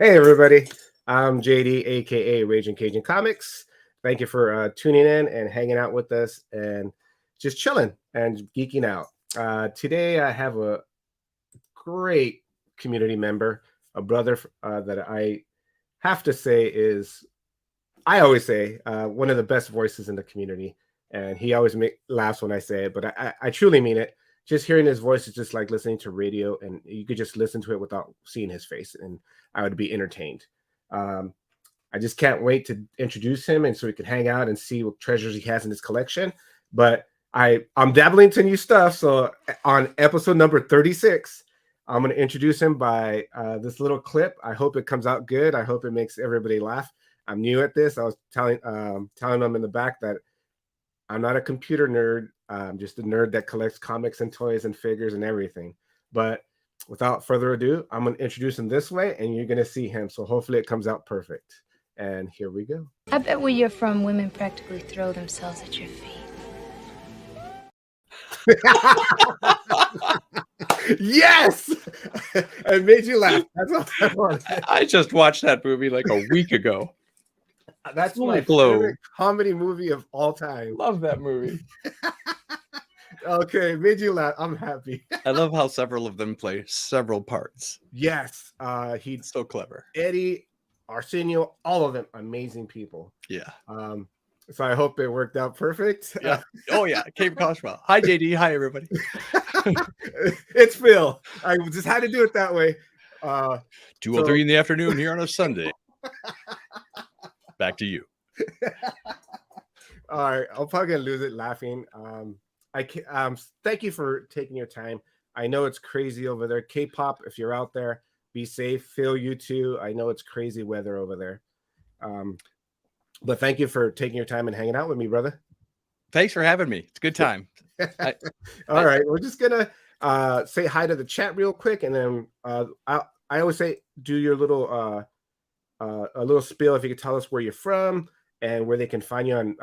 Hey everybody, I'm JD, aka Ragin Cajun Comics. Thank you for tuning in and hanging out with us and just chilling and geeking out. Today I have a great community member, a brother that I have to say is, I always say, one of the best voices in the community. And he always laughs when I say it, but I truly mean it. Just hearing his voice is just like listening to radio, and you could just listen to it without seeing his face, and I would be entertained. Um, I just can't wait to introduce him, and so we can hang out and see what treasures he has in his collection. But I'm dabbling into new stuff. So on episode number 36, I'm going to introduce him by this little clip. I hope it comes out good. I hope it makes everybody laugh. I'm new at this. I was telling them in the back that I'm not a computer nerd. I'm just a nerd that collects comics and toys and figures and everything. But without further ado, I'm going to introduce him this way, and you're going to see him. So hopefully it comes out perfect. And here we go. I bet where you're from, women practically throw themselves at your feet. Yes! I made you laugh. That's what I wanted. I just watched that movie like a week ago. That's my favorite comedy movie of all time. Love that movie. Okay, made you laugh. I'm happy. I love how several of them play several parts. Yes, he's so clever. Eddie, Arsenio, all of them amazing people. Yeah. So I hope it worked out perfect. Yeah. Oh yeah, Cape Cosmo. Hi JD. Hi everybody. It's Phil. I just had to do it that way. 2:03 in the afternoon here on a Sunday. Back to you. All right, I'll probably lose it laughing. Thank you for taking your time. I know it's crazy over there. K-pop, if you're out there, be safe. Phil, you too. I know it's crazy weather over there. But thank you for taking your time and hanging out with me, brother. Thanks for having me. It's a good time. All right, we're just gonna say hi to the chat real quick, and then I always say do your little a little spiel if you could tell us where you're from and where they can find you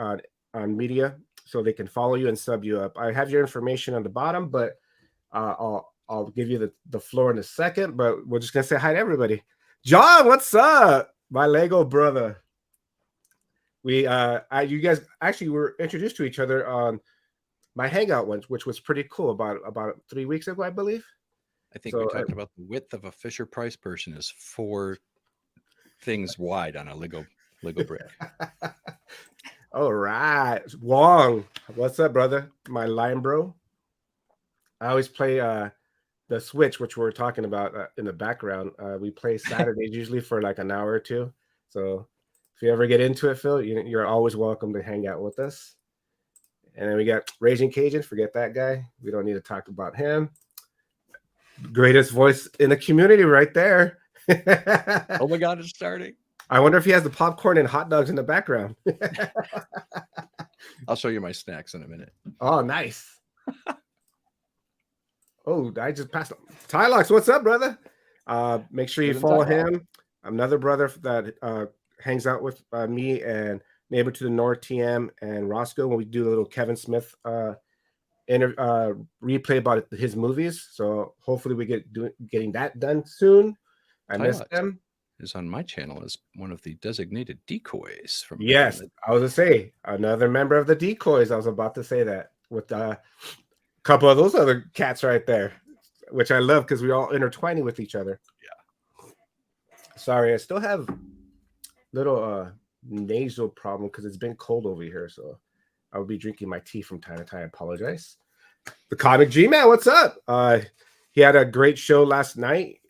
on media, so they can follow you and sub you up. I have your information on the bottom, but I'll give you the floor in a second. But we're just gonna say hi to everybody. John, what's up, my Lego brother? You guys actually were introduced to each other on my Hangout once, which was pretty cool. About 3 weeks ago, I believe. I think we talked about the width of a Fisher Price person is 4 things wide on a Lego brick. All right, Wong, what's up, brother? My lion bro. I always play the Switch, which we're talking about in the background. We play Saturdays usually for like an hour or two. So if you ever get into it, Phil, you're always welcome to hang out with us. And then we got Raging Cajun. Forget that guy. We don't need to talk about him. Greatest voice in the community right there. Oh my God, it's starting. I wonder if he has the popcorn and hot dogs in the background. I'll show you my snacks in a minute. Oh, nice. Oh, I just passed. Tylox, what's up, brother? Make sure you follow him. Another brother that hangs out with me and Neighbor to the North, TM, and Roscoe when we do a little Kevin Smith replay about his movies. So hopefully we getting that done soon. I miss them. Is on my channel as one of the designated decoys from. Yes, I was gonna say another member of the decoys. I was about to say that with a couple of those other cats right there, which I love because we're all intertwining with each other. Yeah. Sorry, I still have little nasal problem because it's been cold over here, so I will be drinking my tea from time to time. I apologize. The Comic G-Man, what's up? He had a great show last night.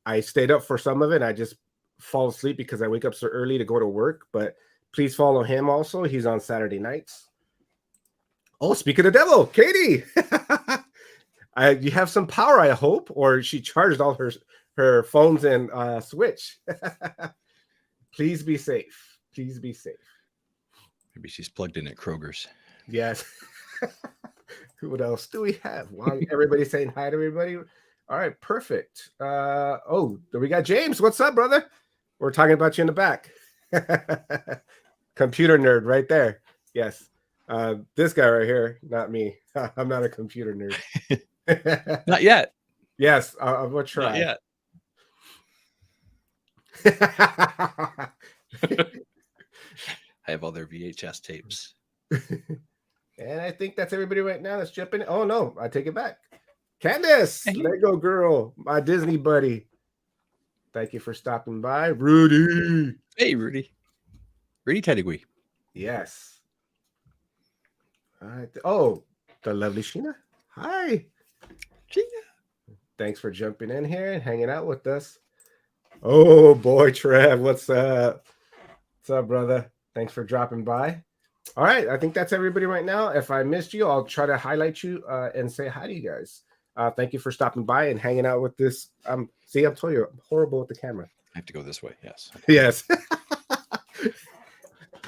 I stayed up for some of it. I just fall asleep because I wake up so early to go to work. But please follow him also. He's on Saturday nights. Oh, speak of the devil, Katie. You have some power, I hope, or she charged all her phones and Switch. Please be safe. Please be safe. Maybe she's plugged in at Kroger's. Yes. What else do we have? While everybody's saying hi to everybody. All right, perfect. Oh, we got James. What's up, brother? We're talking about you in the back. Computer nerd right there. Yes. This guy right here, not me. I'm not a computer nerd. Not yet. Yes, I'm gonna try. Not yet. I have all their VHS tapes. And I think that's everybody right now. Let's jump in. Oh no, I take it back. Candace, Lego girl, my Disney buddy. Thank you for stopping by, Rudy. Hey, Rudy. Rudy Teddigwee. Yes. All right. Oh, the lovely Sheena. Hi. Sheena. Thanks for jumping in here and hanging out with us. Oh boy, Trev, what's up? What's up, brother? Thanks for dropping by. All right, I think that's everybody right now. If I missed you, I'll try to highlight you and say hi to you guys. Thank you for stopping by and hanging out with this. See, I'm telling you, I'm horrible with the camera. I have to go this way. Yes. Yes.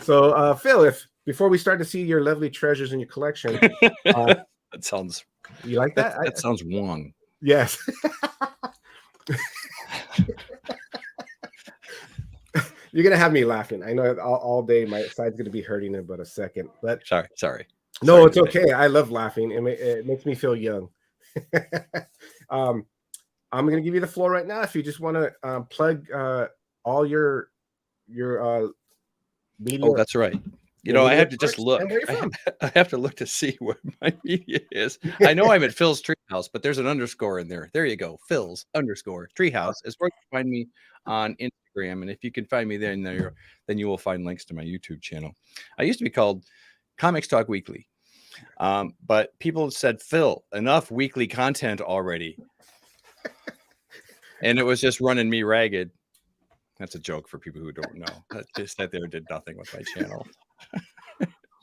So, Phil, if before we start to see your lovely treasures in your collection, that sounds. You like that? That sounds wrong. Yes. You're gonna have me laughing. I know all day my side's gonna be hurting in about a second. But sorry. No, it's okay. I love laughing. It makes me feel young. I'm gonna give you the floor right now. If you just want to plug all your media. Oh, that's right. You know, I have to just look. I have to look to see where my media is. I know I'm at Phil's Treehouse, but there's an underscore in there. There you go. Phil's _ Treehouse is where you can find me on Instagram. And if you can find me there, then you will find links to my YouTube channel. I used to be called Comics Talk Weekly. But people said, Phil, enough weekly content already. And it was just running me ragged. That's a joke for people who don't know. That just sat there and did nothing with my channel.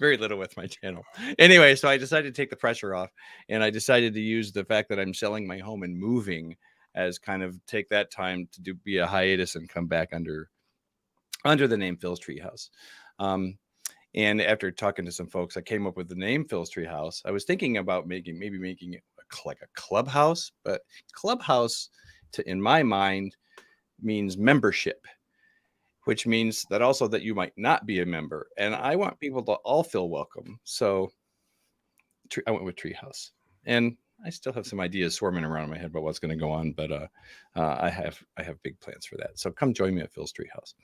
Very little with my channel. Anyway, so I decided to take the pressure off, and I decided to use the fact that I'm selling my home and moving as kind of take that time to be a hiatus and come back under the name Phil's Treehouse. And after talking to some folks, I came up with the name Phil's Treehouse. I was thinking about making it like a clubhouse, but clubhouse in my mind means membership, which means that also that you might not be a member. And I want people to all feel welcome. So I went with Treehouse. And I still have some ideas swarming around in my head about what's going to go on, but I have big plans for that. So come join me at Phil's Treehouse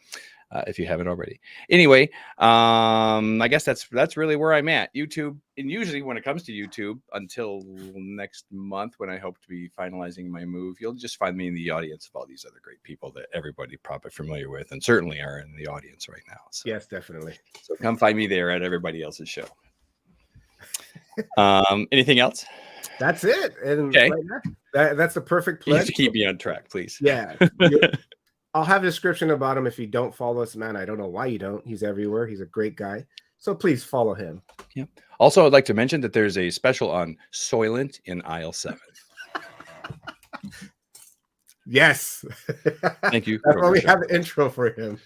if you haven't already. Anyway, I guess that's really where I'm at. YouTube, and usually when it comes to YouTube, until next month when I hope to be finalizing my move, you'll just find me in the audience of all these other great people that everybody probably familiar with, and certainly are in the audience right now. So, yes, definitely. So come find me there at everybody else's show. Anything else? That's it. And okay. Right that's the perfect pledge. You have to keep me on track, please. Yeah. I'll have a description about him if you don't follow this man. I don't know why you don't. He's everywhere. He's a great guy. So please follow him. Yeah. Also, I'd like to mention that there's a special on Soylent in aisle 7. Yes. Thank you. That's why we have the intro for him.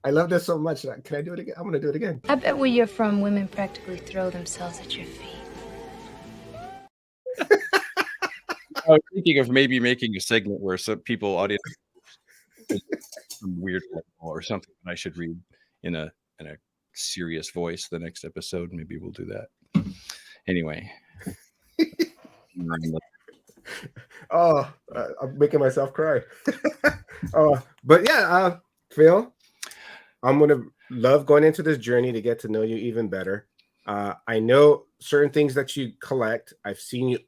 I love this so much. Can I do it again? I'm going to do it again. I bet where you're from, women practically throw themselves at your feet. I was thinking of maybe making a segment where some audience some weird or something I should read in a serious voice the next episode. Maybe we'll do that. Anyway. I'm making myself cry. But yeah, Phil, I'm gonna love going into this journey to get to know you even better. I know certain things that you collect. I've seen you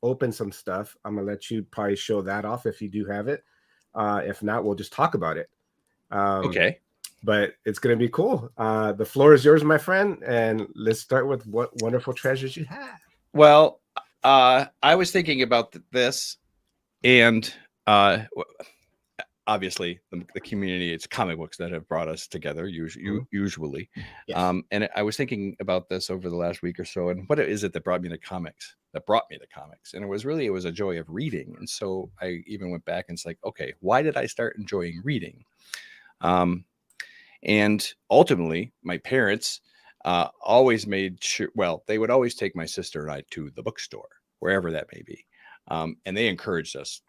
open some stuff. I'm gonna let you probably show that off if you do have it. If not, we'll just talk about it. Okay. But it's gonna be cool. The floor is yours, my friend, and let's start with what wonderful treasures you have. Well, I was thinking about this, and obviously the community, it's comic books that have brought us together usually. Yes. And I was thinking about this over the last week or so, and what is it that brought me to comics? And it was a joy of reading. And so I even went back and it's like, okay, why did I start enjoying reading? And ultimately my parents always made sure, they would always take my sister and I to the bookstore, wherever that may be. And they encouraged us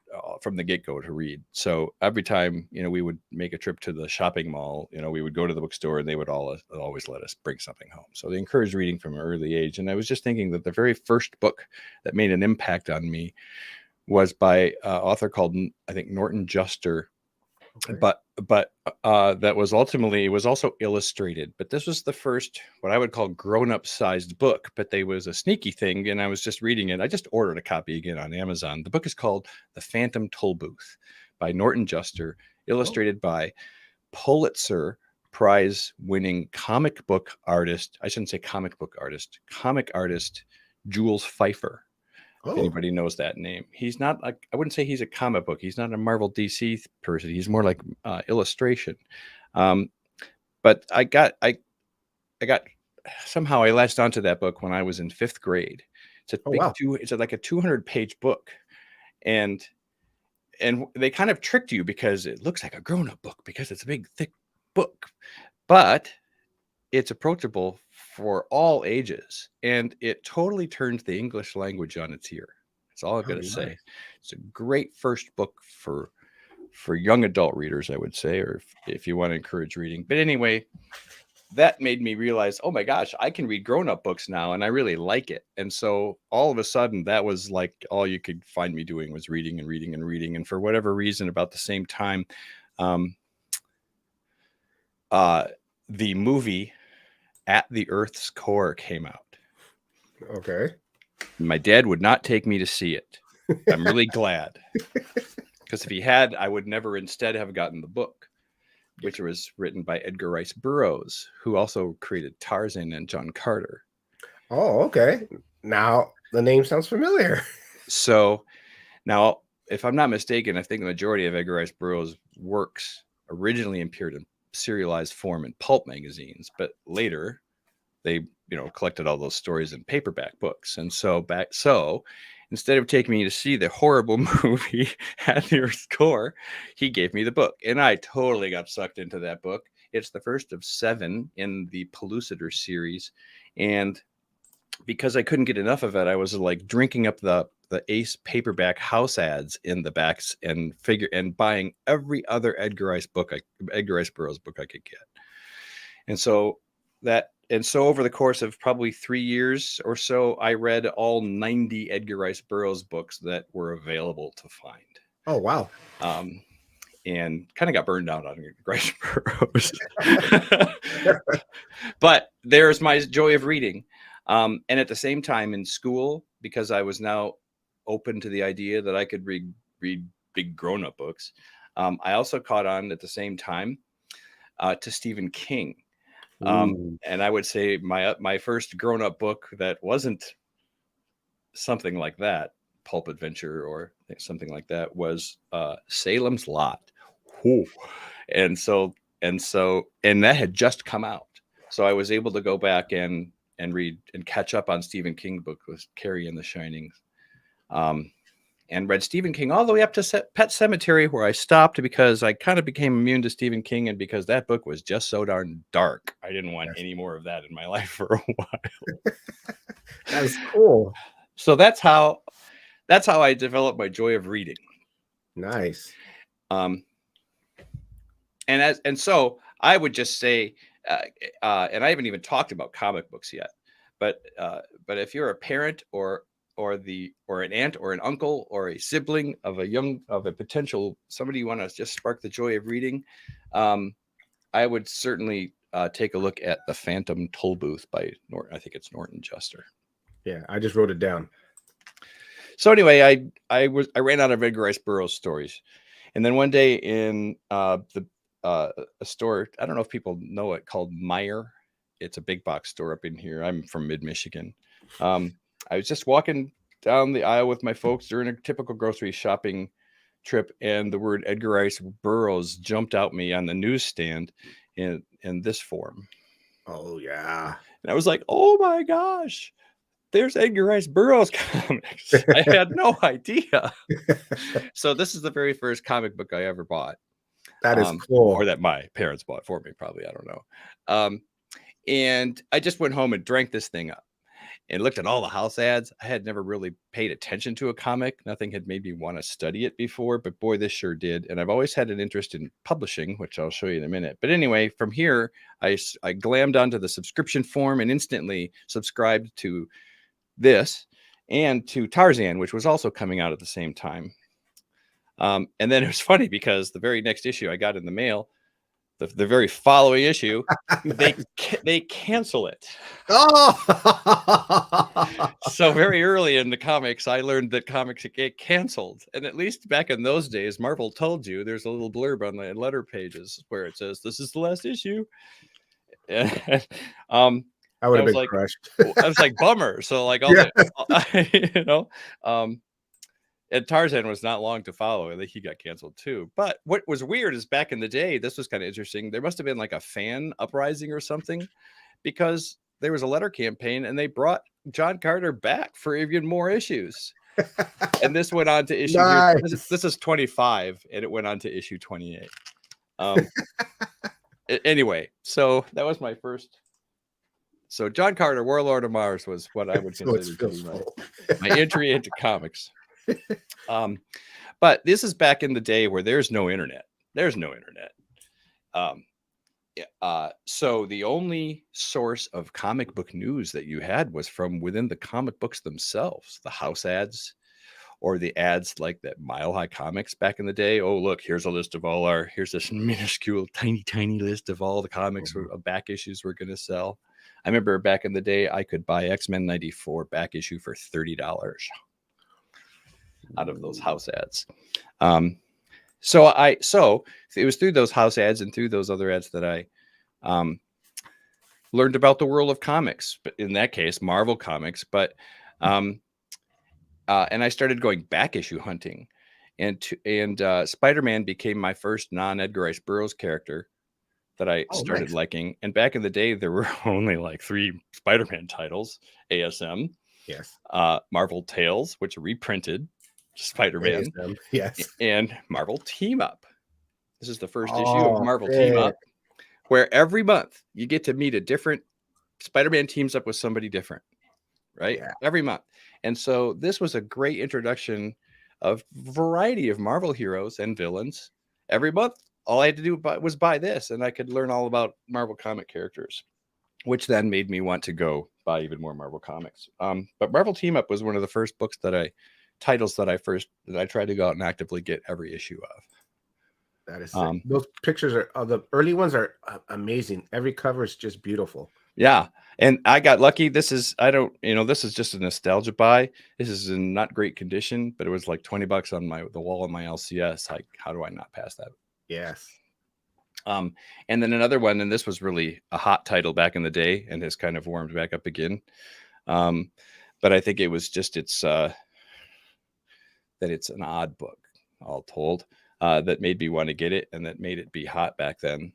from the get-go to read. So every time, we would make a trip to the shopping mall, we would go to the bookstore and they would always let us bring something home. So they encouraged reading from an early age. And I was just thinking that the very first book that made an impact on me was by an author called, I think, Norton Juster. Okay. but that was ultimately, it was also illustrated, but this was the first what I would call grown-up sized book, but they was a sneaky thing, and I was just reading it. I just ordered a copy again on Amazon. The book is called The Phantom Tollbooth by Norton Juster, illustrated by Pulitzer Prize winning comic book artist. I shouldn't say comic book artist, comic artist Jules Pfeiffer. If Oh, anybody knows that name, he's not like, I wouldn't say he's a comic book. He's not a Marvel DC person. He's more like illustration. But I got somehow I latched onto that book when I was in 5th grade. It's a oh, big wow. it's like a 200-page book, and they kind of tricked you because it looks like a grown-up book because it's a big thick book, but it's approachable for all ages, and it totally turns the English language on its ear. That's all I'm Oh, going to say. nice. It's a great first book for young adult readers, I would say, or if you want to encourage reading. But anyway, that made me realize, oh my gosh, I can read grown-up books now, and I really like it. And so all of a sudden, that was like all you could find me doing was reading and reading and reading. And for whatever reason, about the same time, the movie At the Earth's Core came out. Okay. My dad would not take me to see it. I'm really glad, because if he had, I would never instead have gotten the book, which was written by Edgar Rice Burroughs, who also created Tarzan and John Carter. Oh, okay. Now the name sounds familiar. So now, if I'm not mistaken, I think the majority of Edgar Rice Burroughs' works originally appeared in serialized form in pulp magazines, but later they collected all those stories in paperback books. And so instead of taking me to see the horrible movie At the Earth's Core, he gave me the book, and I totally got sucked into that book. It's the first of 7 in the Pellucidar series, and because I couldn't get enough of it, I was like drinking up the Ace paperback house ads in the backs and buying every other Edgar Rice Burroughs book I could get. And so over the course of probably 3 years or so, I read all 90 Edgar Rice Burroughs books that were available to find. Oh, wow. And kind of got burned out on Edgar Rice Burroughs. But there's my joy of reading. And at the same time in school, because I was now open to the idea that I could read big grown-up books, I also caught on at the same time to Stephen King. And I would say my first grown-up book that wasn't something like that, pulp adventure or something like that, was Salem's Lot. Ooh. And that had just come out, so I was able to go back and read and catch up on Stephen King book with Carrie and the Shining, and read Stephen King all the way up to Pet Sematary, where I stopped because I kind of became immune to Stephen King, and because that book was just so darn dark, I didn't want any more of that in my life for a while. That is cool. So that's how I developed my joy of reading. Nice. And so I would just say, and I haven't even talked about comic books yet, but if you're a parent or an aunt or an uncle or a sibling of a potential somebody you want to just spark the joy of reading, I would certainly take a look at The Phantom Tollbooth by Norton. I think it's Norton Juster. Yeah, I just wrote it down. So anyway, I ran out of Edgar Rice Burroughs stories, and then one day in a store, I don't know if people know it, called Meijer. It's a big box store up in here. I'm from mid-Michigan. I was just walking down the aisle with my folks during a typical grocery shopping trip, and the word Edgar Rice Burroughs jumped out me on the newsstand in this form. Oh, yeah. And I was like, oh my gosh, there's Edgar Rice Burroughs comics. I had no idea. So this is the very first comic book I ever bought. That is cool. Or that my parents bought for me, probably. I don't know. And I just went home and drank this thing up and looked at all the house ads. I had never really paid attention to a comic. Nothing had made me want to study it before, but boy, this sure did. And I've always had an interest in publishing, which I'll show you in a minute. But anyway, from here, I glammed onto the subscription form and instantly subscribed to this and to Tarzan, which was also coming out at the same time. And then it was funny because the very next issue I got in the mail, the very following issue, Nice. they cancel it. Oh, So very early in the comics, I learned that comics get canceled. And at least back in those days, Marvel told you there's a little blurb on the letter pages where it says, "This is the last issue." And, I would have been like, crushed. I was like, bummer. So like Yeah. and Tarzan was not long to follow. I think he got canceled too. But what was weird is back in the day, this was kind of interesting. There must have been like a fan uprising or something, because there was a letter campaign and they brought John Carter back for even more issues. And this went on to issue. Nice. This is 25, and it went on to issue 28. Anyway, so that was my first. So John Carter, Warlord of Mars, was what I would consider to be my entry into comics. But this is back in the day where there's no internet. So the only source of comic book news that you had was from within the comic books themselves, the house ads, or the ads like that Mile High Comics back in the day. Oh, look, here's a list of here's this minuscule, tiny list of all the comics back issues we're going to sell. I remember back in the day, I could buy X-Men 94 back issue for $30 out of those house ads. So it was through those house ads and through those other ads that I learned about the world of comics, but in that case, Marvel Comics. But and I started going back issue hunting, and Spider-Man became my first non-Edgar Rice Burroughs character that I started liking. And back in the day, there were only like 3 Spider-Man titles: ASM, Yes, Marvel Tales, which reprinted Spider-Man, ASM. Yes, and Marvel Team Up. This is the first issue of Marvel Team Up, where every month you get to meet a different Spider-Man teams up with somebody different, right? Yeah. Every month. And so this was a great introduction of variety of Marvel heroes and villains. Every month, all I had to do was buy this, and I could learn all about Marvel comic characters, which then made me want to go buy even more Marvel comics. But Marvel Team Up was one of the first books that I tried to go out and actively get every issue of. That is sick. Those pictures are the early ones are amazing. Every cover is just beautiful. Yeah. And I got lucky. This is just a nostalgia buy. This is in not great condition, but it was like $20 on the wall of my LCS. How do I not pass that? Yes. And then another one, and this was really a hot title back in the day and has kind of warmed back up again. But I think it was just that it's an odd book, all told, that made me want to get it, and that made it be hot back then.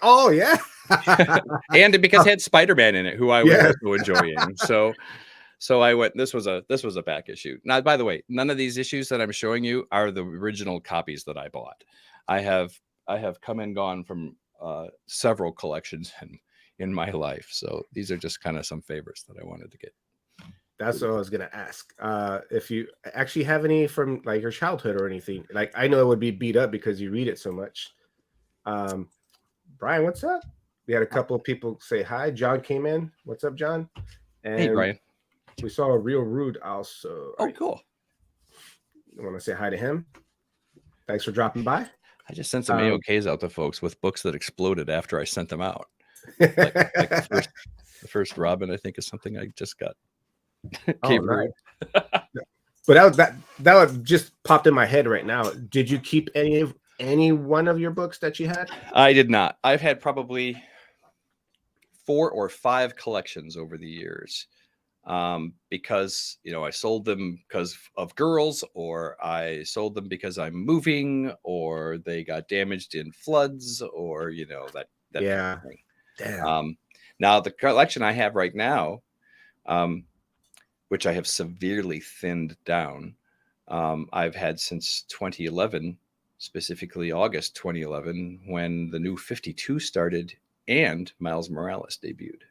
Oh yeah. And because it had Spider-Man in it, who I was also enjoying. So I went, this was a back issue. Now, by the way, none of these issues that I'm showing you are the original copies that I bought. I have come and gone from several collections in my life. So these are just kind of some favorites that I wanted to get. That's what I was gonna ask. If you actually have any from like your childhood or anything. Like I know it would be beat up because you read it so much. Brian, what's up? We had a couple of people say hi. John came in. What's up, John? And hey, Brian. We saw a Real Rude also. Oh, cool. You want to say hi to him? Thanks for dropping by. I just sent some AOKs out to folks with books that exploded after I sent them out. Like the first Robin, I think, is something I just got. Nice. But that just popped in my head right now. Did you keep any one of your books that you had? I did not. I've had probably 4 or 5 collections over the years, because I sold them because of girls, or I sold them because I'm moving, or they got damaged in floods, or that yeah. kind of thing. Damn. Now the collection I have right now, which I have severely thinned down, I've had since 2011, specifically August 2011, when the new 52 started and Miles Morales debuted.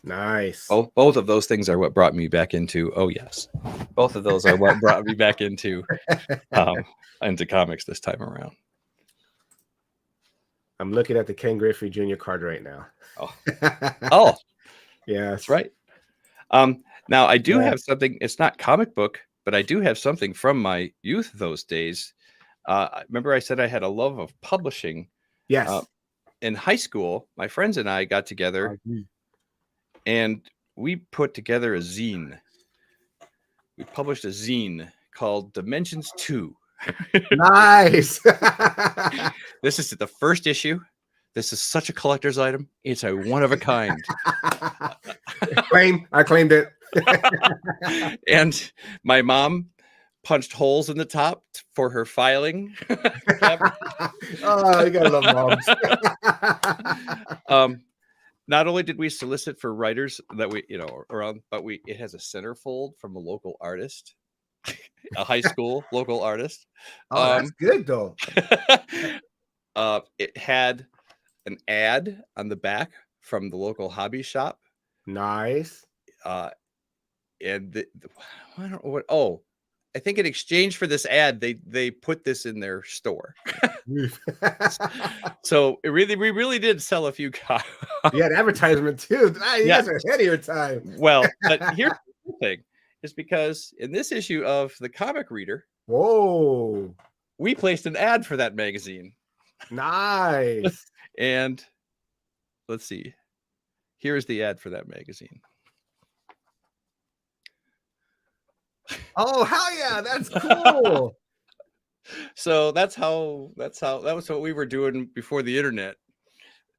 Nice. Both of those things are what brought me back into. Oh yes, both of those are what brought me back into comics this time around. I'm looking at the Ken Griffey Jr. card right now. Oh, yeah, that's right. Now I do have something. It's not comic book, but I do have something from my youth those days. Remember I said I had a love of publishing. Yes. In high school, my friends and I got together and we put together a zine. We published a zine called Dimensions 2. Nice. This is the first issue. This is such a collector's item. It's a one of a kind. I claimed it. And my mom punched holes in the top for her filing cabinet. Oh, you gotta love moms. Not only did we solicit for writers that we, around, but it has a centerfold from a local artist, a high school local artist. Oh, that's good though. It had an ad on the back from the local hobby shop. Nice. And I don't know what. Oh, I think in exchange for this ad, they put this in their store. So we really did sell a few copies. You had advertisement too. You guys are ahead of your time. Well, but here's the thing: is because in this issue of the Comic Reader, whoa, we placed an ad for that magazine. Nice. And let's see. Here's the ad for that magazine. Oh, hell yeah, that's cool. So that was what we were doing before the internet.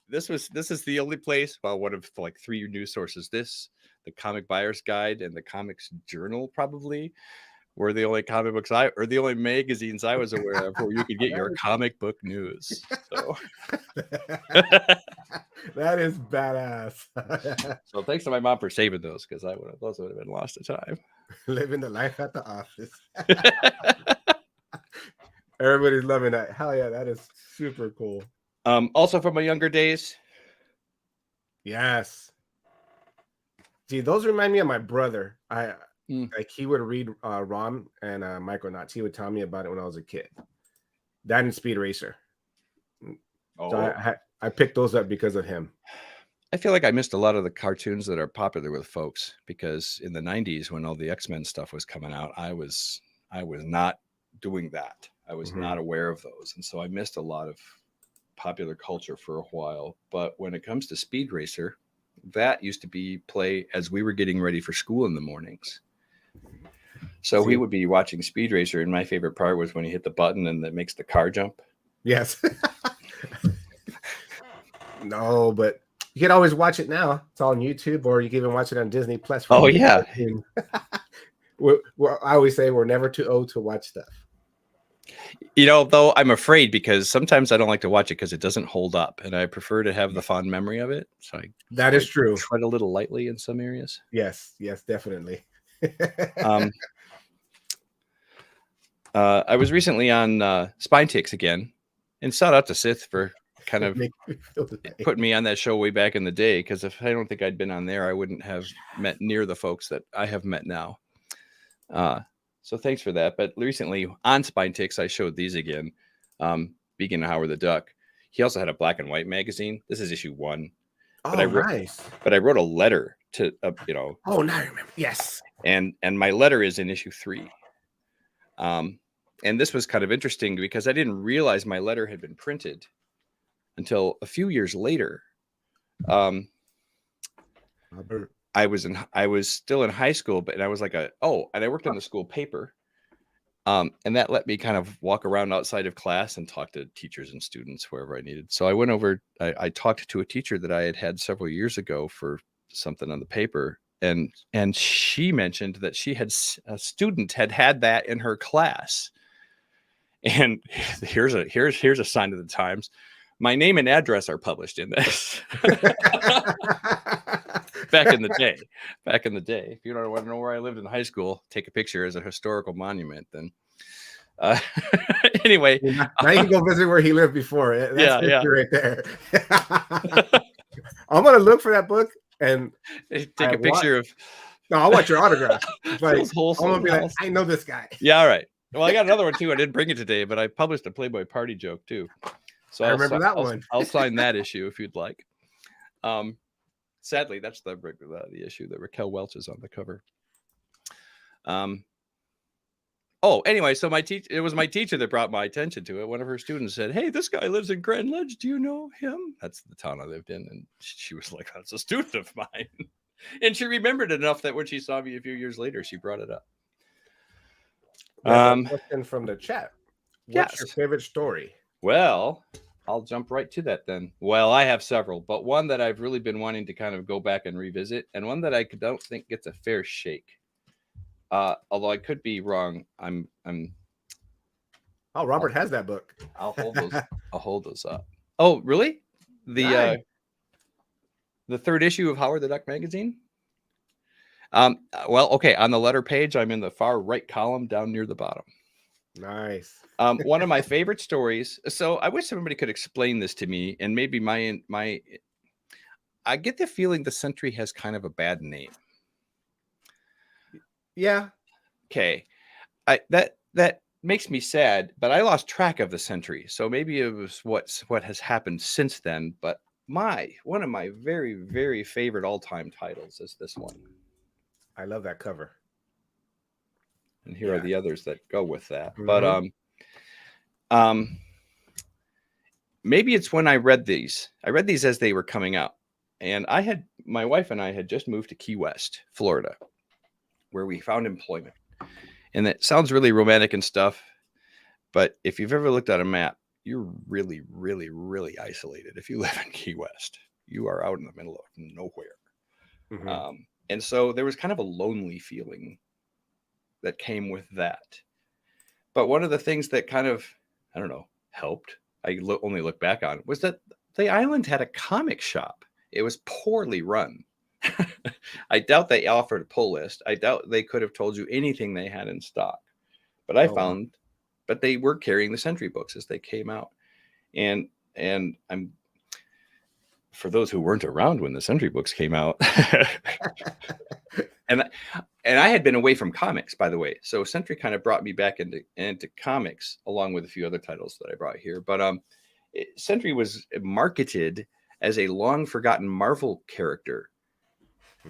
This is the only place, well, one of like 3 news sources. This, the Comic Buyer's Guide, and the Comics Journal probably were the only comic books the only magazines I was aware of where you could get your comic book news. So that is badass. So thanks to my mom for saving those, because those would have been lost to time. Living the life at the office. Everybody's loving that. Hell yeah, that is super cool. Also from my younger days. Yes. See, those remind me of my brother. Like he would read ROM and Micronauts. He would tell me about it when I was a kid. That and Speed Racer. Oh. So I picked those up because of him. I feel like I missed a lot of the cartoons that are popular with folks, because in the 90s when all the X-Men stuff was coming out, I was not doing that. I was not aware of those. And so I missed a lot of popular culture for a while. But when it comes to Speed Racer, that used to be play as we were getting ready for school in the mornings. So we would be watching Speed Racer, and my favorite part was when you hit the button and that makes the car jump. Yes. No, but you can always watch it now. It's all on YouTube, or you can even watch it on Disney Plus. Oh, yeah. I always say we're never too old to watch stuff. Though I'm afraid, because sometimes I don't like to watch it because it doesn't hold up, and I prefer to have the fond memory of it. So that is true. Tread a little lightly in some areas. Yes, definitely. I was recently on Spine Ticks again, and shout out to Sith for kind of putting me on that show way back in the day, because if I don't think I'd been on there, I wouldn't have met near the folks that I have met now. So thanks for that. But recently on Spine Ticks, I showed these again. Speaking of Howard the Duck, he also had a black and white magazine. This is issue 1. Oh, nice. But I wrote a letter to, Oh, now I remember. Yes. And my letter is in issue 3. And this was kind of interesting because I didn't realize my letter had been printed until a few years later. I was still in high school, but I was like and I worked on the school paper. And that let me kind of walk around outside of class and talk to teachers and students wherever I needed. So I went over, I talked to a teacher that I had several years ago for something on the paper. And she mentioned that she had a student had that in her class. And here's a sign of the times. My name and address are published in this. Back in the day, if you don't want to know where I lived in high school, take a picture as a historical monument. Then, anyway, now you can go visit where he lived before. That's right there. I'm gonna look for that book and take a picture of. No, I want your autograph. Like, I'm gonna be like, I know this guy. Yeah, all right. Well, I got another one too. I didn't bring it today, but I published a Playboy party joke too. So I remember that one. I'll sign that issue if you'd like. Sadly, that's the issue that Raquel Welch is on the cover. Oh, anyway, so it was my teacher that brought my attention to it. One of her students said, "Hey, this guy lives in Grand Ledge. Do you know him?" That's the town I lived in. And she was like, "That's a student of mine." And she remembered enough that when she saw me a few years later, she brought it up. Question from the chat. What's Yes. your favorite story? Well, I'll jump right to that then. Well, I have several, but one that I've really been wanting to kind of go back and revisit, and one that I don't think gets a fair shake. Although I could be wrong. I'm Oh, Robert has that book. I'll hold those up. Oh, really? The third issue of Howard the Duck magazine? Well, okay, on the letter page, I'm in the far right column down near the bottom. Nice. One of my favorite stories. So I wish somebody could explain this to me, and maybe I get the feeling the Sentry has kind of a bad name. Yeah. Okay. That makes me sad, but I lost track of the Sentry. So maybe it was what has happened since then. But one of my very, very favorite all-time titles is this one. I love that cover. And here are the others that go with that. Mm-hmm. But maybe it's when I read these. I read these as they were coming out. And my wife and I had just moved to Key West, Florida, where we found employment. And that sounds really romantic and stuff. But if you've ever looked at a map, you're really, really, really isolated. If you live in Key West, you are out in the middle of nowhere. Mm-hmm. And so there was kind of a lonely feeling that came with that. But one of the things that kind of, I don't know, helped, only look back on, was that the island had a comic shop. It was poorly run. I doubt they offered a pull list. I doubt they could have told you anything they had in stock. But but they were carrying the Sentry books as they came out. And I'm, for those who weren't around when the Sentry books came out, and I had been away from comics, by the way. So Sentry kind of brought me back into comics, along with a few other titles that I brought here. But Sentry was marketed as a long forgotten Marvel character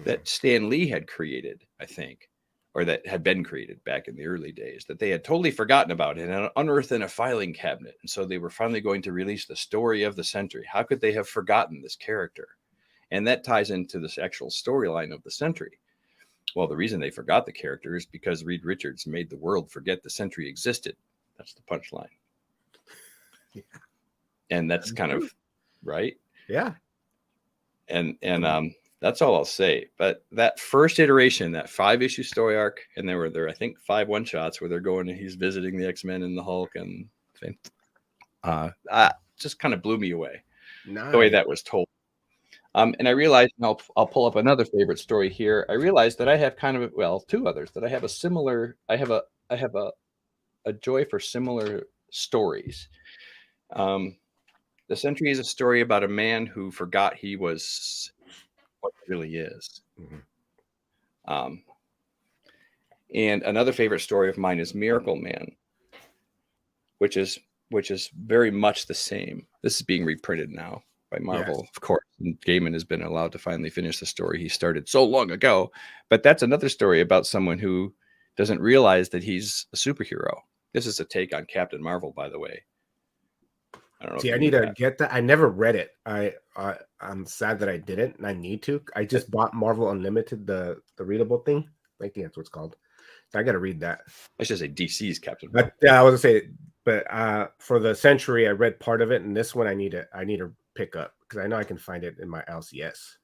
that Stan Lee had created, I think, or that had been created back in the early days, that they had totally forgotten about it and unearthed in a filing cabinet. And so they were finally going to release the story of the Sentry. How could they have forgotten this character? And that ties into this actual storyline of the Sentry. Well, the reason they forgot the character is because Reed Richards made the world forget the Sentry existed. That's the punchline. Yeah. And that's kind of right. Yeah. And that's all I'll say. But that first iteration, that 5-issue story arc, and there were I think 5 one-shots where they're going and he's visiting the X-Men and the Hulk, and just kind of blew me away. Nice. The way that was told. And I realized, and I'll pull up another favorite story here. I realized that I have kind of, well, 2 others that I have I have a joy for similar stories. The Sentry is a story about a man who forgot he was what it really is. Mm-hmm. And another favorite story of mine is Miracle Man, which is very much the same. This is being reprinted now by Marvel, yes. Of course. And Gaiman has been allowed to finally finish the story he started so long ago. But that's another story about someone who doesn't realize that he's a superhero. This is a take on Captain Marvel, by the way. I don't know. See, I need to get that. I never read it. I'm sad that I didn't, and I need to. I just bought Marvel Unlimited, the readable thing. I think that's what it's called. So I got to read that. I should say DC's Captain Marvel. But yeah, I was gonna say, but for the Century, I read part of it, and this one I need to pick up because I know I can find it in my LCS.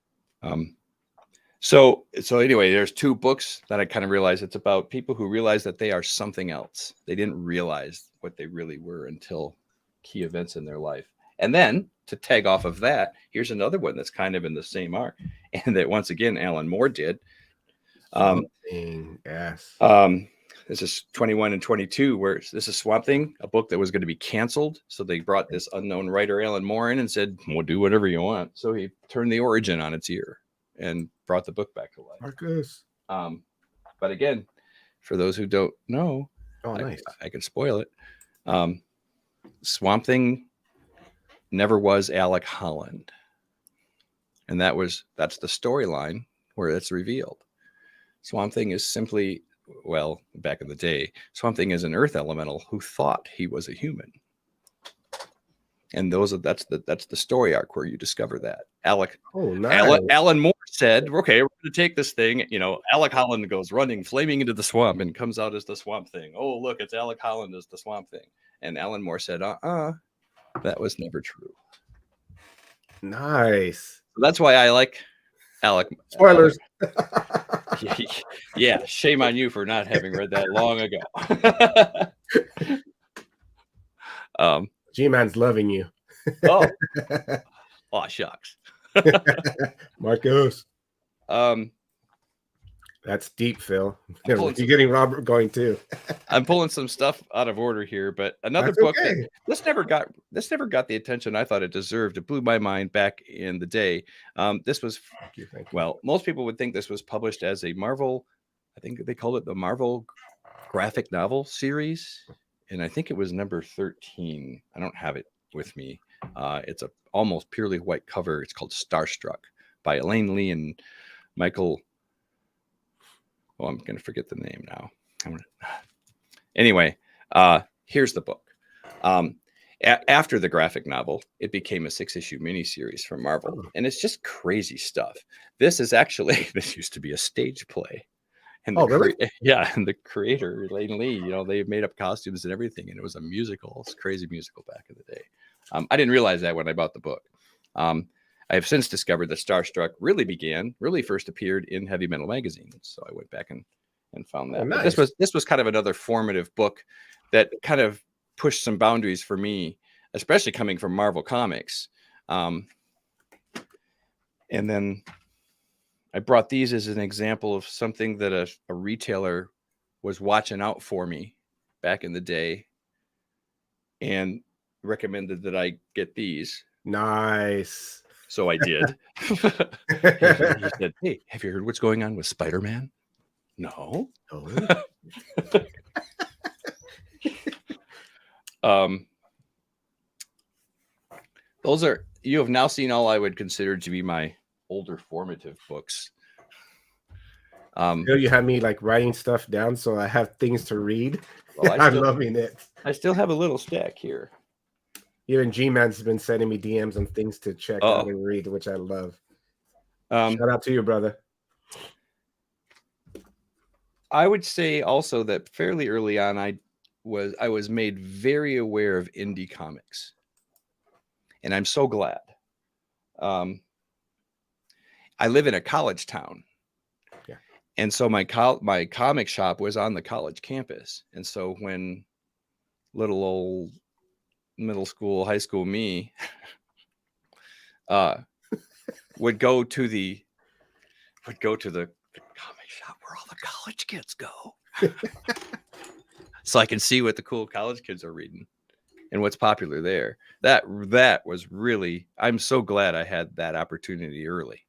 So anyway, there's 2 books that I kind of realized it's about people who realize that they are something else. They didn't realize what they really were until key events in their life. And then to tag off of that, here's another one that's kind of in the same arc, and that once again Alan Moore did. Yes. This is 21 and 22, where this is Swamp Thing, a book that was going to be canceled. So they brought this unknown writer Alan Moore in and said, "Well, do whatever you want." So he turned the origin on its ear and brought the book back to life. Marcus. But again, for those who don't know, nice. I can spoil it. Swamp Thing never was Alec Holland. And that's the storyline where it's revealed. Swamp Thing is simply well, back in the day, Swamp Thing is an Earth elemental who thought he was a human. And that's the story arc where you discover that. Oh, nice. Alan Moore said, okay, we're going to take this thing. Alec Holland goes running, flaming into the swamp and comes out as the Swamp Thing. Oh, look, it's Alec Holland as the Swamp Thing. And Alan Moore said, that was never true. Nice. So that's why I like Alec. Spoilers. Yeah, shame on you for not having read that long ago. G-Man's loving you. Oh, shucks. Marcos. That's deep, Phil. You're getting Robert going too. I'm pulling some stuff out of order here, but another book that this never got the attention I thought it deserved. It blew my mind back in the day. This was well, most people would think this was published as a Marvel. I think they called it the Marvel graphic novel series, and I think it was number 13. I don't have it with me. It's a almost purely white cover. It's called Starstruck by Elaine Lee and Michael. Oh, I'm going to forget the name now. Anyway, here's the book. After the graphic novel, it became a 6-issue miniseries from Marvel, and it's just crazy stuff. This used to be a stage play. And really? And the creator, Elaine Lee, they made up costumes and everything, and it was a musical. It's a crazy musical back in the day. I didn't realize that when I bought the book. I have since discovered that Starstruck really first appeared in Heavy Metal magazine. So I went back and found that. Oh, nice. This was kind of another formative book that kind of pushed some boundaries for me, especially coming from Marvel Comics. And then I brought these as an example of something that a retailer was watching out for me back in the day and recommended that I get these. Nice. So I did. He said, "Hey, have you heard what's going on with Spider-Man?" No. You have now seen all I would consider to be my older formative books. You have me like writing stuff down so I have things to read. Well, I'm loving it. I still have a little stack here. Even G-Man's been sending me DMs on things to check out and read, which I love. Shout out to you, brother. I would say also that fairly early on, I was made very aware of indie comics, and I'm so glad. I live in a college town, and so my comic shop was on the college campus, and so when little old middle school, high school me would go to the comic shop where all the college kids go. So I can see what the cool college kids are reading and what's popular there. That was really, I'm so glad I had that opportunity early.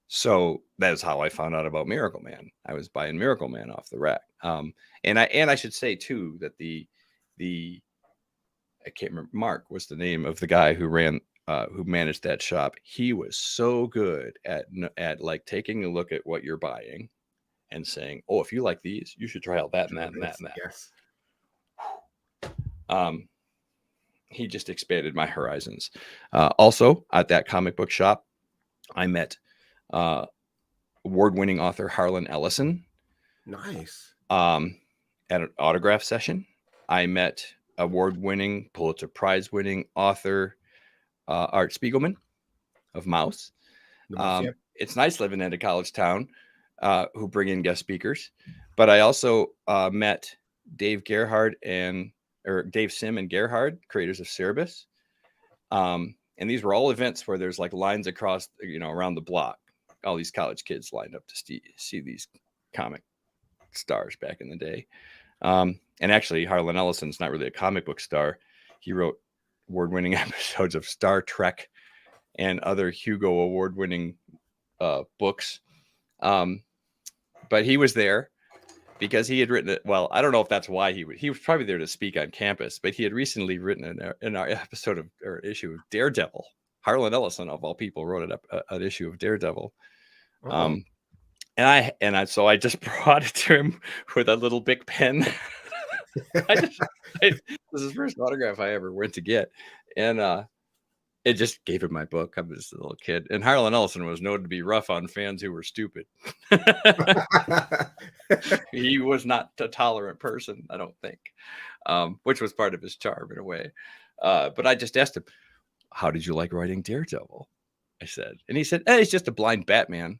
So that's how I found out about Miracle Man. I was buying Miracle Man off the rack. And I should say too that I can't remember, Mark was the name of the guy who managed that shop. He was so good at like taking a look at what you're buying and saying, "Oh, if you like these, you should try out that and that and that and that." Yes. He just expanded my horizons. Also at that comic book shop, I met award-winning author Harlan Ellison. Nice. At an autograph session, I met award-winning, Pulitzer Prize-winning author Art Spiegelman of Mouse. It's nice living in a college town who bring in guest speakers. But I also met Dave Sim and Gerhard, creators of Cerebus. And these were all events where there's like lines across, around the block. All these college kids lined up to see these comic stars back in the day. And actually, Harlan Ellison's not really a comic book star. He wrote award-winning episodes of Star Trek and other Hugo award-winning books. But he was there because he had written it. Well, I don't know if that's why he was probably there to speak on campus, but he had recently written an episode or issue of Daredevil. Harlan Ellison, of all people, wrote an issue of Daredevil. So I just brought it to him with a little Bic pen. This is the first autograph I ever went to get, and it just gave him my book. I was just a little kid, and Harlan Ellison was known to be rough on fans who were stupid. He was not a tolerant person, I don't think, which was part of his charm in a way. But I just asked him, "How did you like writing Daredevil?" I said, and he said, he's just a blind Batman.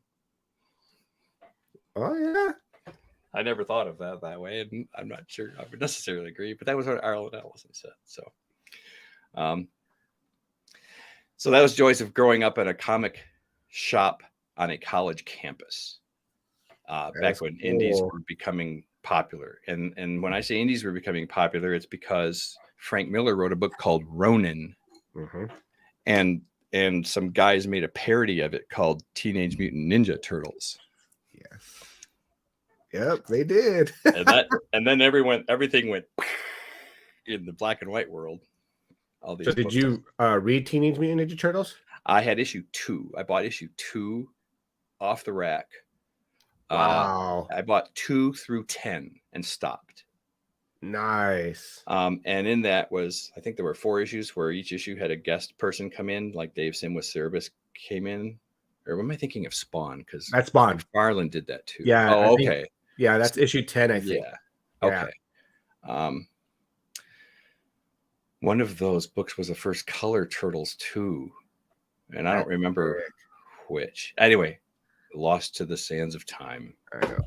Oh yeah. I never thought of that way, and I'm not sure I would necessarily agree, but that was what Harlan Ellison said. So, so that was joys of growing up at a comic shop on a college campus. Back when indies were becoming popular. And when I say indies were becoming popular, it's because Frank Miller wrote a book called Ronin. Mm-hmm. And some guys made a parody of it called Teenage Mutant Ninja Turtles. Yes. Yep, they did. and then everything went in the black and white world. All these. So did you read Teenage Mutant Ninja Turtles? I had issue 2. I bought issue 2 off the rack. Wow. I bought 2 through 10 and stopped. Nice. And in that was, I think there were 4 issues where each issue had a guest person come in, like Dave Sim with Cerebus came in. Or am I thinking of Spawn? Because that's Spawn. Farland did that too. Yeah. Oh, okay. Yeah, that's issue 10, I think. Yeah. Okay. Yeah. One of those books was the first Color Turtles too. And I don't remember which. Anyway, lost to the sands of time. I know.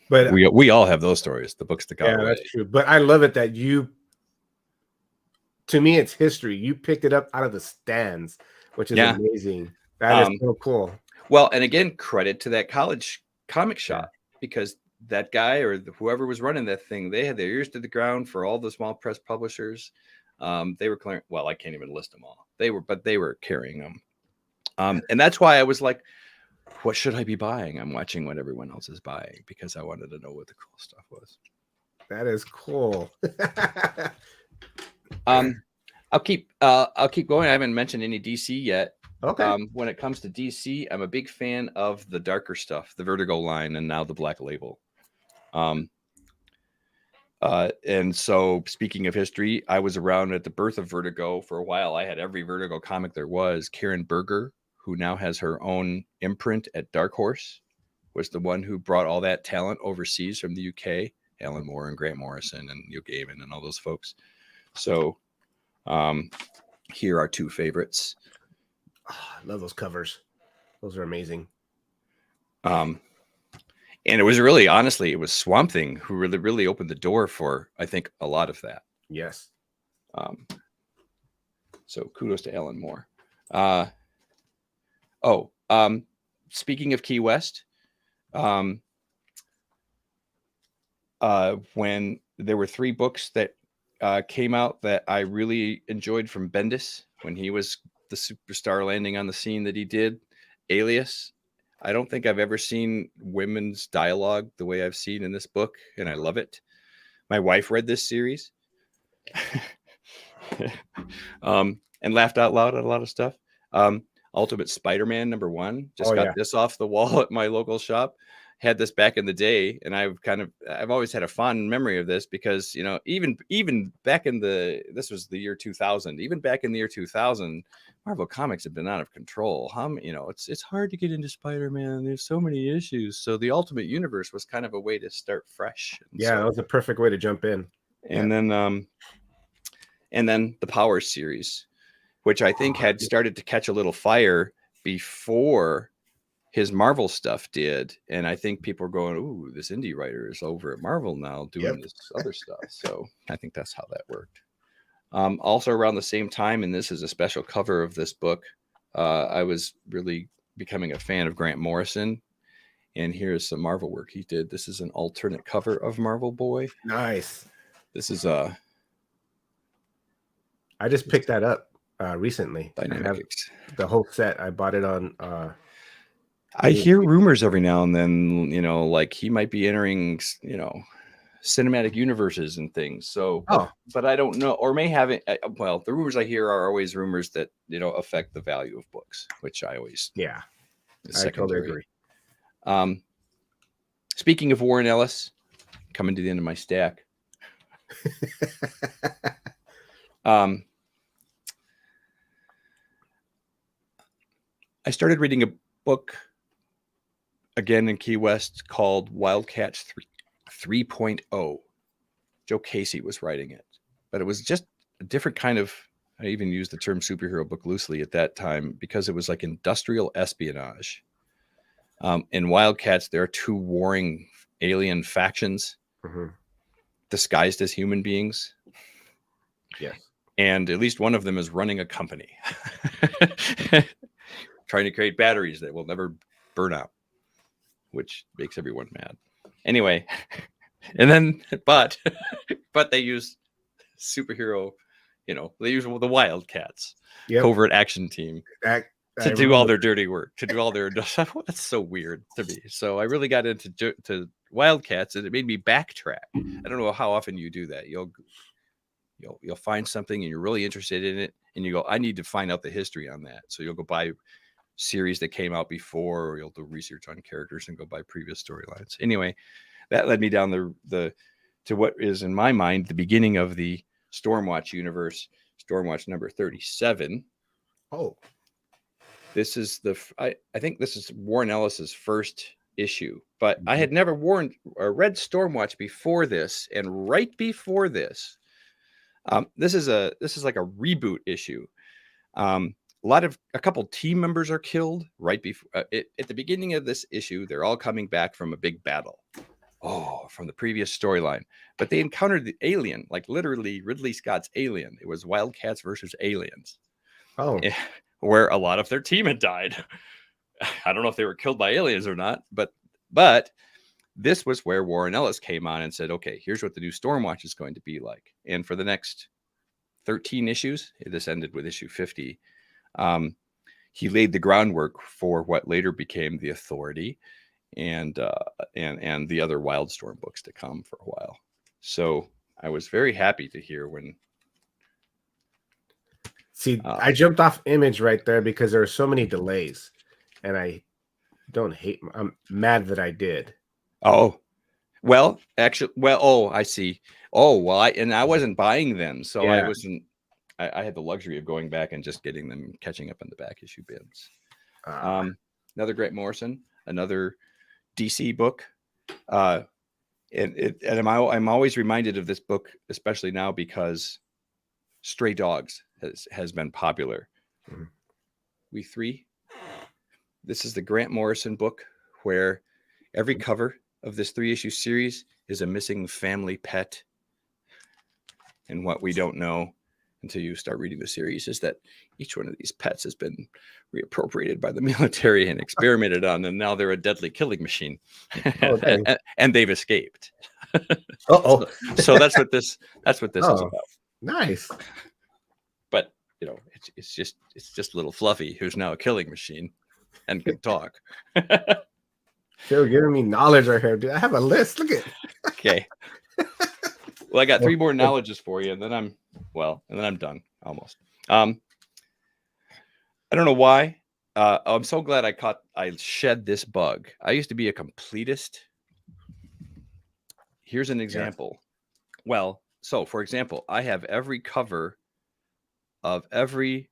But we all have those stories, the books that got away. That's true. But I love it that to me, it's history. You picked it up out of the stands, which is amazing. That is so cool. Well, and again, credit to that college comic shop, because that guy or whoever was running that thing, they had their ears to the ground for all the small press publishers. They were clearing. Well, I can't even list them all. They were carrying them. And that's why I was like, what should I be buying? I'm watching what everyone else is buying because I wanted to know what the cool stuff was. That is cool. I'll keep going. I haven't mentioned any DC yet. Okay. When it comes to DC, I'm a big fan of the darker stuff, the Vertigo line, and now the Black Label. And so, speaking of history, I was around at the birth of Vertigo for a while. I had every Vertigo comic there was. Karen Berger, who now has her own imprint at Dark Horse, was the one who brought all that talent overseas from the UK. Alan Moore and Grant Morrison and Neil Gaiman and all those folks. So, here are 2 favorites. Oh, I love those covers. Those are amazing. And it was really, honestly, it was Swamp Thing who really opened the door for, I think, a lot of that. Yes. So kudos to Alan Moore. Speaking of Key West, when there were 3 books that came out that I really enjoyed from Bendis when he was the superstar landing on the scene that he did, Alias. I don't think I've ever seen women's dialogue the way I've seen in this book, and I love it. My wife read this series and laughed out loud at a lot of stuff. Ultimate Spider-Man #1 just got this off the wall at my local shop. Had this back in the day, and I've always had a fond memory of this because, you know, even back in this was the year 2000, even back in the year 2000, Marvel Comics had been out of control. It's hard to get into Spider-Man. There's so many issues. So the Ultimate Universe was kind of a way to start fresh. That was a perfect way to jump in. And then the Power series, which I think had started to catch a little fire before his Marvel stuff did. And I think people are going, ooh, this indie writer is over at Marvel now doing this other stuff. So I think that's how that worked. Also around the same time, and this is a special cover of this book, I was really becoming a fan of Grant Morrison. And here's some Marvel work he did. This is an alternate cover of Marvel Boy. Nice. This is I just picked that up recently. Dynamics. The whole set. I bought it on I hear rumors every now and then, you know, like he might be entering, you know, cinematic universes and things. So, but I don't know, or may have it. Well, the rumors I hear are always rumors that, you know, affect the value of books, which I always, I totally agree. Speaking of Warren Ellis, coming to the end of my stack. I started reading a book again in Key West called Wildcats 3.0. Joe Casey was writing it, but it was just a different kind of, I even used the term superhero book loosely at that time because it was like industrial espionage. In Wildcats, there are two warring alien factions disguised as human beings. Yes. And at least one of them is running a company trying to create batteries that will never burn out, which makes everyone mad. Anyway, and then, but they use superhero, they use the Wildcats, covert action team to do all their dirty work, to do all their, that's so weird to me. So I really got into Wildcats and it made me backtrack. I don't know how often you do that. You'll find something and you're really interested in it and you go, I need to find out the history on that. So you'll go buy series that came out before, or you'll do research on characters and go buy previous storylines. Anyway, that led me down to what is in my mind the beginning of the Stormwatch universe, Stormwatch number 37. Oh, this is I think this is Warren Ellis's first issue, but I had never read Stormwatch before this, and right before this, this is like a reboot issue. A couple team members are killed right before at the beginning of this issue. They're all coming back from a big battle. From the previous storyline, but they encountered the alien, like literally Ridley Scott's Alien. It was Wildcats versus aliens. Where a lot of their team had died. I don't know if they were killed by aliens or not, but this was where Warren Ellis came on and said, okay, here's what the new Stormwatch is going to be like. And for the next 13 issues, this ended with issue 50. He laid the groundwork for what later became the Authority and the other Wildstorm books to come for a while. So I was very happy to hear when. See, I jumped off Image right there because there are so many delays, and I don't hate. I'm mad that I did. Oh, well, actually, I see. Oh, well, I wasn't buying them, so I wasn't. I had the luxury of going back and just getting them, catching up on the back issue bins. Another Grant Morrison, another DC book, and I'm always reminded of this book, especially now because Stray Dogs has been popular. We Three. This is the Grant Morrison book where every cover of this 3-issue series is a missing family pet. And what we don't know until you start reading the series is that each one of these pets has been reappropriated by the military and experimented on, and now they're a deadly killing machine. And they've escaped. So that's what this is about. Nice. But it's just little Fluffy, who's now a killing machine and can talk. They're giving me knowledge right here, dude. I have a list. Look at. Okay. Well, I got 3 more knowledges for you, and then I'm done almost. I don't know why. I'm so glad I shed this bug. I used to be a completist. Here's an example. Yes. Well, so for example, I have every cover of every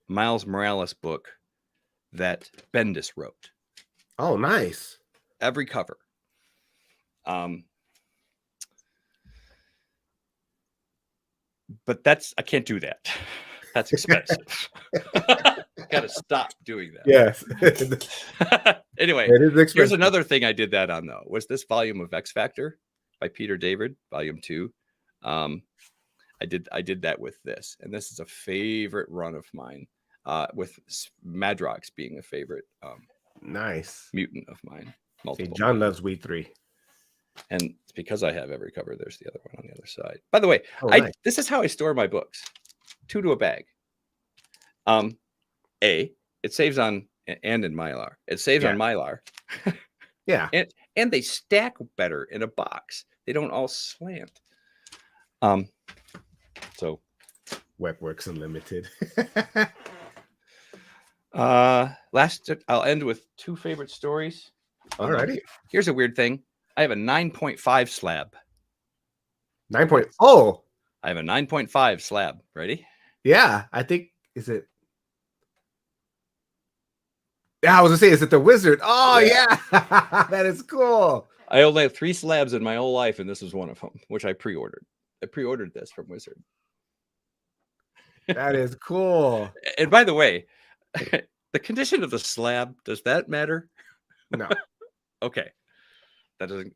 Miles Morales book that Bendis wrote. Oh, nice. Every cover. But I can't do that. That's expensive. Got to stop doing that. Yes. Anyway, here's another thing I did that on, though, was this volume of X Factor by Peter David, volume 2. I did that with this, and this is a favorite run of mine, with Madrox being a favorite nice mutant of mine. See, John loves We Three. And it's because I have every cover. There's the other one on the other side. By the way, nice. This is how I store my books. 2 to a bag. It saves on, and in Mylar. It saves on Mylar. Yeah. And they stack better in a box. They don't all slant. So Webworks Unlimited. I'll end with 2 favorite stories. Alrighty. Here's a weird thing. I have a 9.5 slab. 9 point. Oh, I have a 9.5 slab. Ready? yeah. I think is it. Yeah, I was gonna say, is it the wizard? Oh yeah, that is cool. I only have 3 slabs in my whole life, and this is one of them, which I pre-ordered. I pre-ordered this from Wizard. That is cool. And by the way, the condition of the slab, does that matter? No. Okay. That doesn't.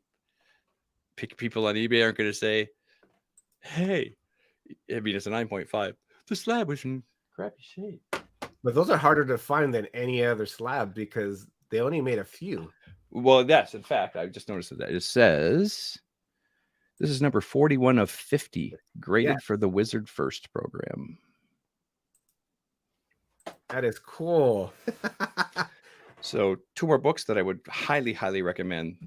People on eBay aren't going to say, hey, I mean, it's a 9.5. The slab was in crappy shape. But those are harder to find than any other slab because they only made a few. Well, yes, in fact, I just noticed that it says this is number 41 of 50 graded for the Wizard First program. That is cool. So 2 more books that I would highly, highly recommend.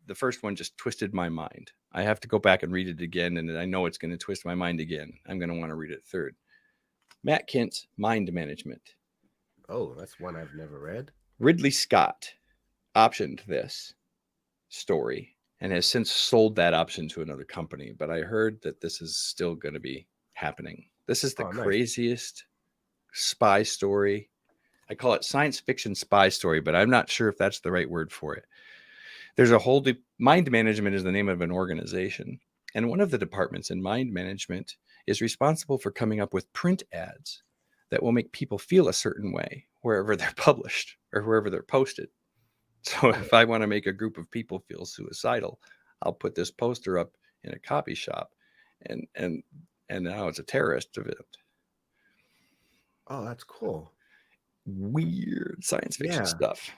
The first one just twisted my mind. I have to go back and read it again, and I know it's going to twist my mind again. I'm going to want to read it third. Matt Kint's Mind Management. Oh, that's one I've never read. Ridley Scott optioned this story and has since sold that option to another company, but I heard that this is still going to be happening. This is the craziest spy story. I call it science fiction spy story, but I'm not sure if that's the right word for it. There's a whole Mind Management is the name of an organization, and one of the departments in Mind Management is responsible for coming up with print ads that will make people feel a certain way wherever they're published or wherever they're posted. So if I want to make a group of people feel suicidal, I'll put this poster up in a copy shop, and now it's a terrorist event. Oh, that's cool. Weird science fiction stuff.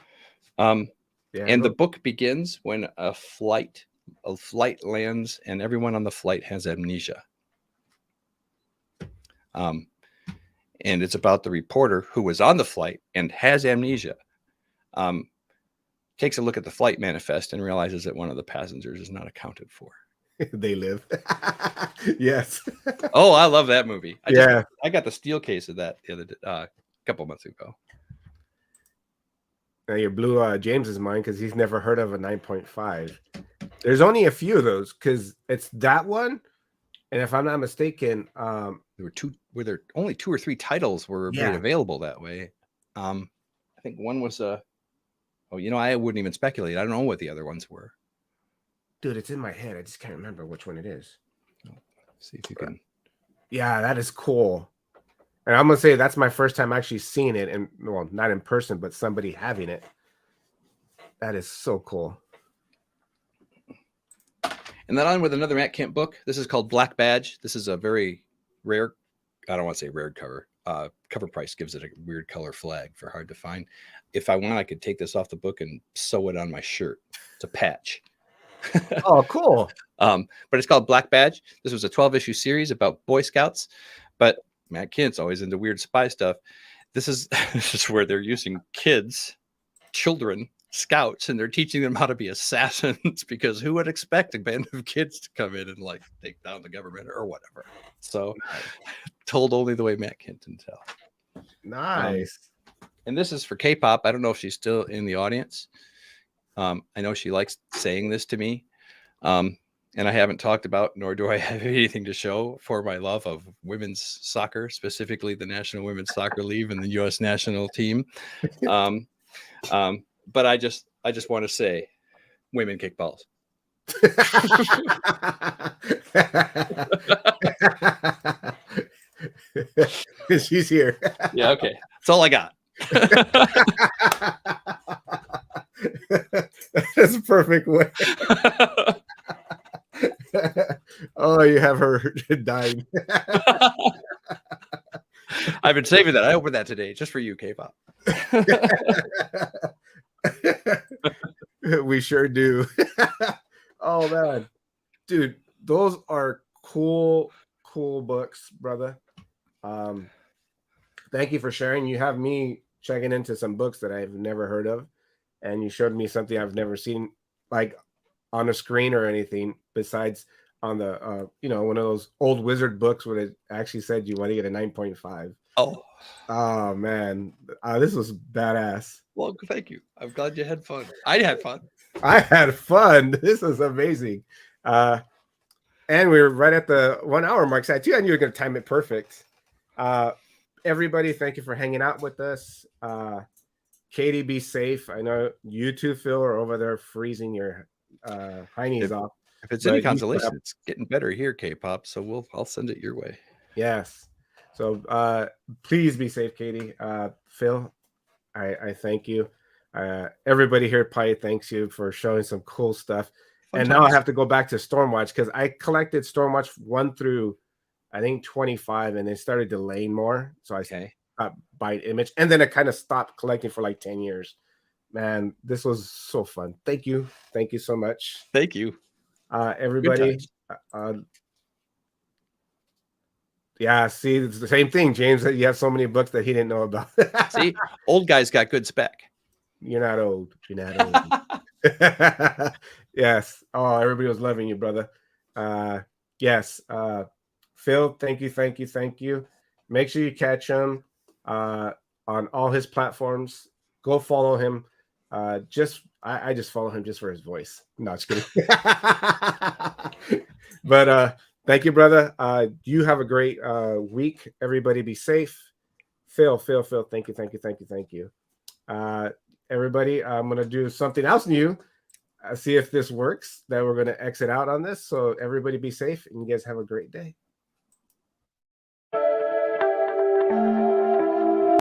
Yeah, and the book begins when a flight lands and everyone on the flight has amnesia. And it's about the reporter who was on the flight and has amnesia. Takes a look at the flight manifest and realizes that one of the passengers is not accounted for. They live. Yes. Oh, I love that movie. I got the steel case of that the other couple months ago. Now you blew James's mind because he's never heard of a 9.5. There's only a few of those because it's that one, and if I'm not mistaken, were there only 2 or 3 titles were made available that way. I think one was I wouldn't even speculate. I don't know what the other ones were. Dude, it's in my head. I just can't remember which one it is. See if you can. Yeah, that is cool. And I'm gonna say that's my first time actually seeing it, and well, not in person, but somebody having it. That is so cool. And then on with another Matt Kent book. This is called Black Badge. This is a very rare, I don't want to say rare cover. Cover price gives it a weird color flag for hard to find. If I want, I could take this off the book and sew it on my shirt. It's a patch. Oh, cool. But it's called Black Badge. This was a 12-issue series about Boy Scouts, but Matt Kent's always into weird spy stuff. This is where they're using children, scouts, and they're teaching them how to be assassins because who would expect a band of kids to come in and like take down the government or whatever? So told only the way Matt Kent can tell. Nice. And this is for K-pop. I don't know if she's still in the audience. I know she likes saying this to me. And I haven't talked about, nor do I have anything to show for my love of women's soccer, specifically the National Women's Soccer League and the U.S. national team. But I just want to say, women kick balls. She's here. Yeah, okay. That's all I got. That's a perfect way. Oh, you have her dying. I've been saving that. I opened that today just for you, K-pop. We sure do. Oh man, dude, those are cool books, brother. Thank you for sharing. You have me checking into some books that I've never heard of, and you showed me something I've never seen, like on a screen or anything, besides on the one of those old Wizard books where it actually said you want to get a 9.5. Oh man, this was badass. Well, thank you. I'm glad you had fun. I had fun. I had fun. This is amazing. And we were right at the 1 hour mark. So I knew you were going to time it perfect. Everybody, thank you for hanging out with us. Katie, be safe. I know you too, Phil, are over there freezing your heinies off. If it's any consolation, it's getting better here, K-pop. So I'll send it your way. Yes. So please be safe, Katie. Phil, I thank you. Everybody here probably thanks you for showing some cool stuff. And now I have to go back to Stormwatch because I collected Stormwatch 1 through I think 25, and they started delaying more. So I stopped buying Image, and then I kind of stopped collecting for like 10 years. Man, this was so fun. Thank you so much. Thank you, everybody. Yeah, see, it's the same thing, James. You have so many books that he didn't know about. See, old guys got good spec. You're not old. You're not old. Yes. Oh, everybody was loving you, brother. Yes. Phil, thank you. Make sure you catch him on all his platforms. Go follow him. I just follow him just for his voice. No, just kidding. But thank you, brother. You have a great week. Everybody be safe. Phil, thank you. Everybody, I'm going to do something else new. See if this works, that we're going to exit out on this. So everybody be safe, and you guys have a great day.